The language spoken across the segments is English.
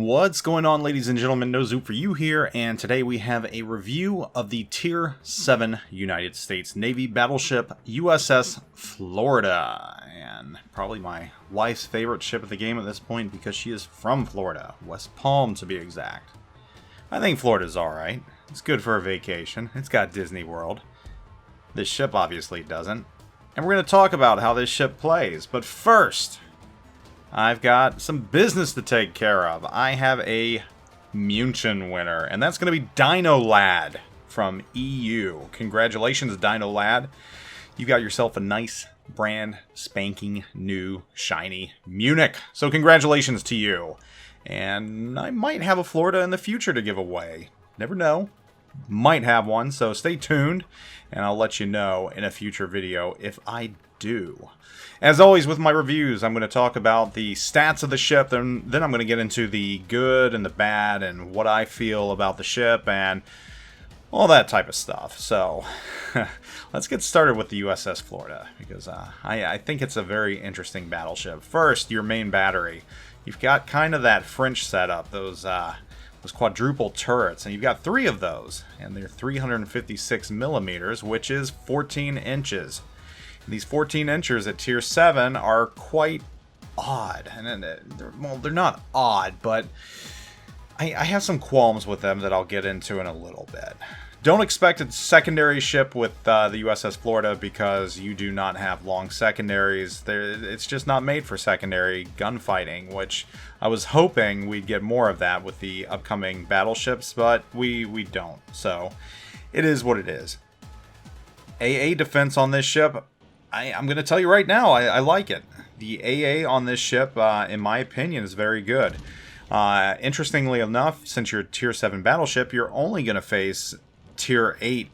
What's going on, ladies and gentlemen? NoZoupForYou here, and today we have a review of the Tier 7 United States Navy battleship USS Florida. And probably my wife's favorite ship of the game at this point because she is from Florida, West Palm to be exact. I think Florida's alright. It's good for a vacation. It's got Disney World. This ship obviously doesn't. And we're going to talk about how this ship plays. But first, I've got some business to take care of. I have a Munchen winner, and that's going to be Dino Lad from EU. Congratulations, Dino Lad. You got yourself a nice, brand spanking new, shiny Munich. So congratulations to you. And I might have a Florida in the future to give away. Never know. Might have one, so stay tuned, and I'll let you know in a future video if I do. As always with my reviews, I'm going to talk about the stats of the ship, then I'm going to get into the good and the bad and what I feel about the ship and all that type of stuff. So let's get started with the USS Florida, because I think it's a very interesting battleship. First, your main battery. You've got kind of that French setup, those quadruple turrets, and you've got 3 of those, and they're 356 millimeters, which is 14 inches. These 14 inches at Tier 7 are quite odd. And they're not odd, but I have some qualms with them that I'll get into in a little bit. Don't expect a secondary ship with the USS Florida because you do not have long secondaries. It's just not made for secondary gunfighting, which I was hoping we'd get more of that with the upcoming battleships, but we don't. So it is what it is. AA defense on this ship, I'm going to tell you right now, I like it. The AA on this ship, in my opinion, is very good. Interestingly enough, since you're a Tier 7 battleship, you're only going to face Tier 8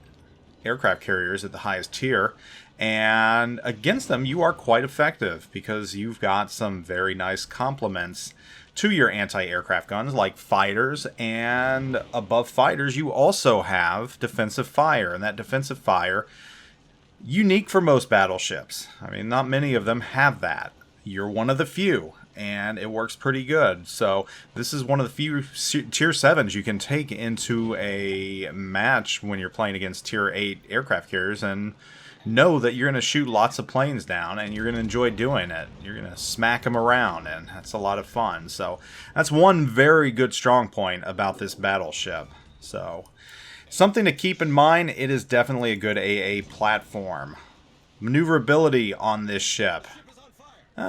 aircraft carriers at the highest tier. And against them, you are quite effective because you've got some very nice complements to your anti-aircraft guns, like fighters. And above fighters, you also have defensive fire. And that defensive fire, unique for most battleships. I mean, not many of them have that. You're one of the few, and it works pretty good. So this is one of the few Tier 7s you can take into a match when you're playing against Tier 8 aircraft carriers and know that you're going to shoot lots of planes down, and you're going to enjoy doing it. You're going to smack them around, and that's a lot of fun. So that's one very good strong point about this battleship. So something to keep in mind, it is definitely a good AA platform. Maneuverability on this ship.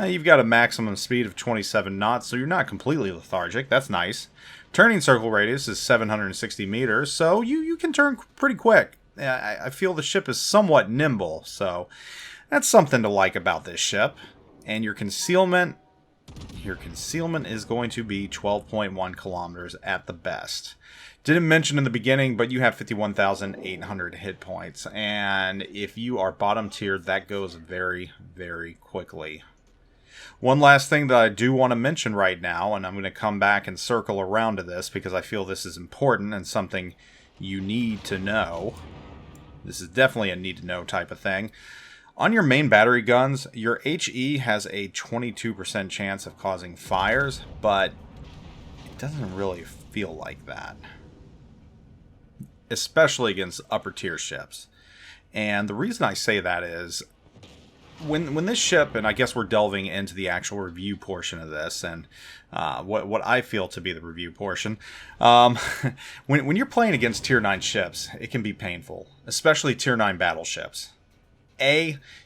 You've got a maximum speed of 27 knots, so you're not completely lethargic. That's nice. Turning circle radius is 760 meters, so you can turn pretty quick. I feel the ship is somewhat nimble, so that's something to like about this ship. And your concealment is going to be 12.1 kilometers at the best. Didn't mention in the beginning, but you have 51,800 hit points. And if you are bottom tier, that goes very, very quickly. One last thing that I do want to mention right now, and I'm going to come back and circle around to this because I feel this is important and something you need to know. This is definitely a need to know type of thing. On your main battery guns, your HE has a 22% chance of causing fires, but it doesn't really feel like that, especially against upper tier ships. And the reason I say that is when this ship, and I guess we're delving into the actual review portion of this, and what I feel to be the review portion, when you're playing against Tier 9 ships, it can be painful, especially Tier 9 battleships.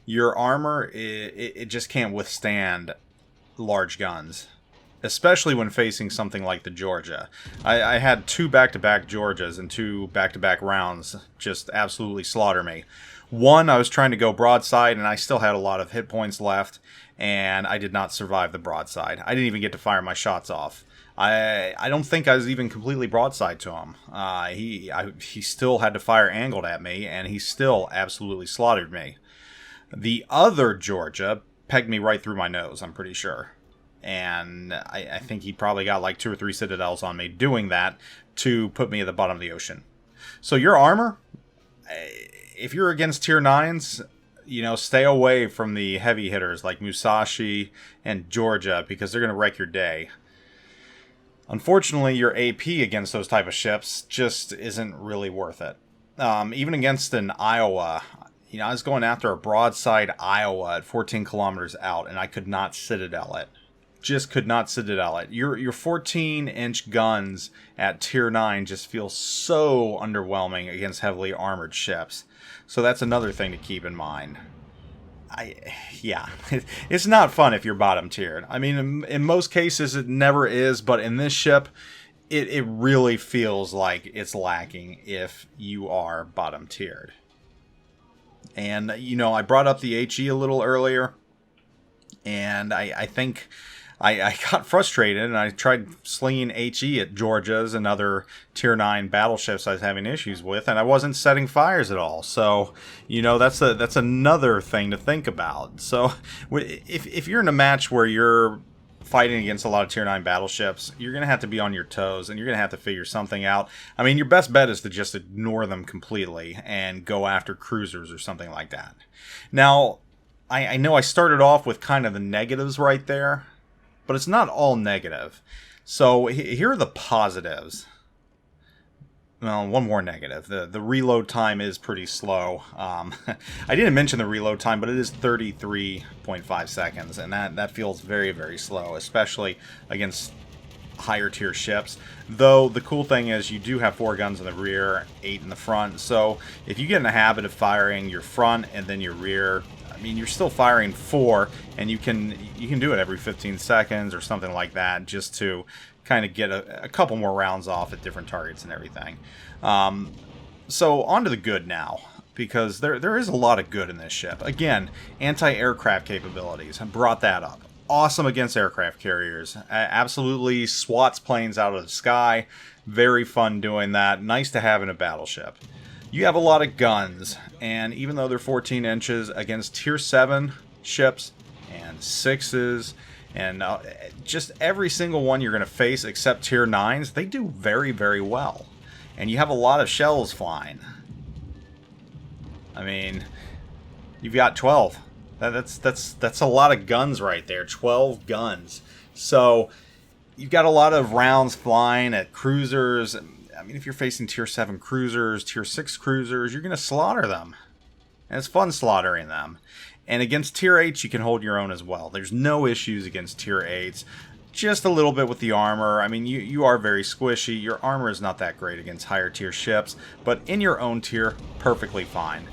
Your armor, it just can't withstand large guns, especially when facing something like the Georgia. I had 2 back-to-back Georgias and 2 back-to-back rounds just absolutely slaughter me. One, I was trying to go broadside, and I still had a lot of hit points left, and I did not survive the broadside. I didn't even get to fire my shots off. I don't think I was even completely broadside to him. He still had to fire angled at me, and he still absolutely slaughtered me. The other Georgia pegged me right through my nose, I'm pretty sure. And I think he probably got like 2 or 3 citadels on me doing that to put me at the bottom of the ocean. So your armor, if you're against Tier 9s, stay away from the heavy hitters like Musashi and Georgia because they're going to wreck your day. Unfortunately, your AP against those type of ships just isn't really worth it. Even against an Iowa, you know, I was going after a broadside Iowa at 14 kilometers out, and I could not citadel it. Just could not citadel it. Your 14-inch guns at Tier 9 just feel so underwhelming against heavily armored ships. So that's another thing to keep in mind. Yeah, it's not fun if you're bottom tiered. I mean, in most cases it never is, but in this ship, it really feels like it's lacking if you are bottom tiered. And, you know, I brought up the HE a little earlier, and I think I got frustrated, and I tried slinging HE at Georgia's and other Tier 9 battleships I was having issues with, and I wasn't setting fires at all. So, you know, that's another thing to think about. So, if you're in a match where you're fighting against a lot of Tier 9 battleships, you're going to have to be on your toes, and you're going to have to figure something out. I mean, your best bet is to just ignore them completely and go after cruisers or something like that. Now, I know I started off with kind of the negatives right there, but it's not all negative. So here are the positives. Well, one more negative. The reload time is pretty slow. I didn't mention the reload time, but it is 33.5 seconds, and that feels very, very slow, especially against higher tier ships. Though the cool thing is you do have 4 guns in the rear, 8 in the front, so if you get in the habit of firing your front and then your rear, I mean, you're still firing 4, and you can do it every 15 seconds or something like that, just to kind of get a couple more rounds off at different targets and everything. So on to the good now, because there is a lot of good in this ship. Again, anti-aircraft capabilities. I brought that up. Awesome against aircraft carriers. Absolutely swats planes out of the sky. Very fun doing that. Nice to have in a battleship. You have a lot of guns, and even though they're 14 inches against Tier 7 ships and 6s, and just every single one you're going to face except Tier 9s, they do very, very well. And you have a lot of shells flying. I mean, you've got 12. That's a lot of guns right there. 12 guns. So you've got a lot of rounds flying at cruisers. I mean, if you're facing Tier 7 cruisers, Tier 6 cruisers, you're going to slaughter them. And it's fun slaughtering them. And against Tier 8s, you can hold your own as well. There's no issues against Tier 8s. Just a little bit with the armor. I mean, you are very squishy. Your armor is not that great against higher tier ships. But in your own tier, perfectly fine.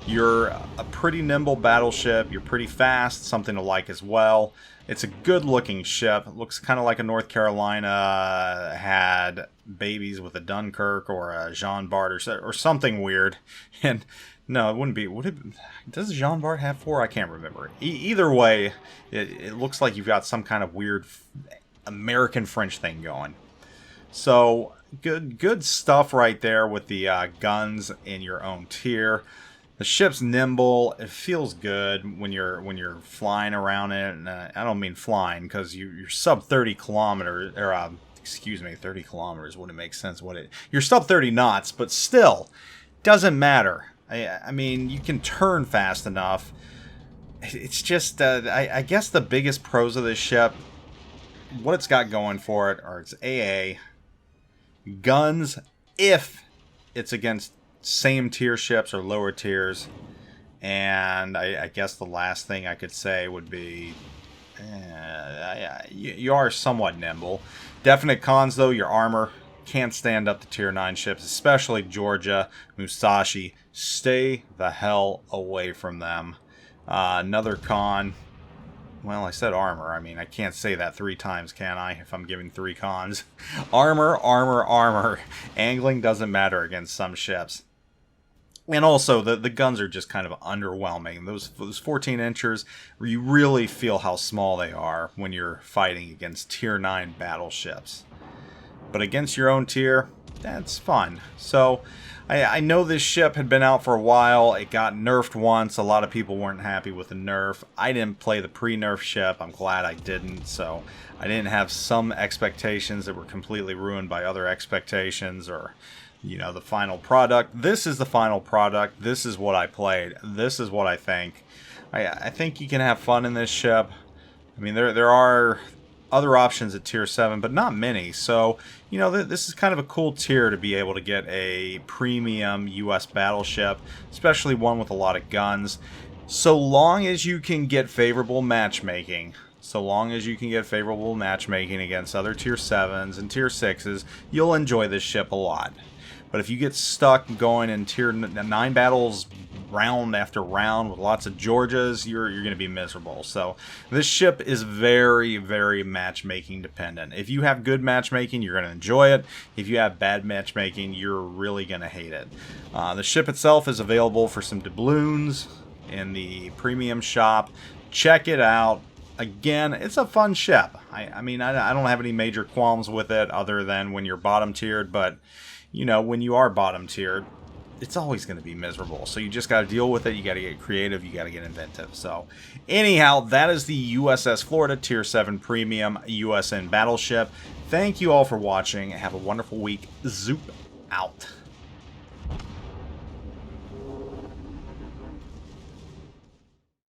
You're a pretty nimble battleship. You're pretty fast, something to like as well. It's a good-looking ship. It looks kind of like a North Carolina had babies with a Dunkirk or a Jean Bart or something weird. And no, it wouldn't be. Would it? Does Jean Bart have 4? I can't remember. Either way, it looks like you've got some kind of weird American French thing going. So good stuff right there with the guns in your own tier. The ship's nimble. It feels good when you're flying around it. And I don't mean flying because you're sub 30 kilometers, or excuse me, 30 kilometers wouldn't make sense. You're sub 30 knots, but still doesn't matter. I mean, you can turn fast enough. It's just I guess the biggest pros of this ship, what it's got going for it, are its AA guns if it's against same tier ships or lower tiers, and I guess the last thing I could say would be you are somewhat nimble. Definite cons though, your armor can't stand up to tier 9 ships, especially Georgia, Musashi. Stay the hell away from them. Another con, well, I said armor. I mean, I can't say that 3 times, can I, if I'm giving 3 cons? Armor, armor, armor. Angling doesn't matter against some ships. And also, the guns are just kind of underwhelming. Those 14 inchers, you really feel how small they are when you're fighting against Tier 9 battleships. But against your own tier, that's fun. So, I know this ship had been out for a while. It got nerfed once. A lot of people weren't happy with the nerf. I didn't play the pre-nerf ship. I'm glad I didn't. So, I didn't have some expectations that were completely ruined by other expectations, or you know, the final product. This is the final product. This is what I played. This is what I think. I think you can have fun in this ship. I mean, there are other options at tier 7, but not many. So, you know, this is kind of a cool tier to be able to get a premium US battleship, especially one with a lot of guns. So long as you can get favorable matchmaking, against other tier 7s and tier 6s, you'll enjoy this ship a lot. But if you get stuck going in tier 9 battles round after round with lots of Georgias, you're going to be miserable. So this ship is very, very matchmaking dependent. If you have good matchmaking, you're going to enjoy it. If you have bad matchmaking, you're really going to hate it. The ship itself is available for some doubloons in the premium shop. Check it out. Again, it's a fun ship. I mean, I don't have any major qualms with it other than when you're bottom tiered, but you know, when you are bottom tiered, it's always going to be miserable. So you just got to deal with it. You got to get creative. You got to get inventive. So anyhow, that is the USS Florida Tier 7 Premium USN Battleship. Thank you all for watching. Have a wonderful week. Zoop out.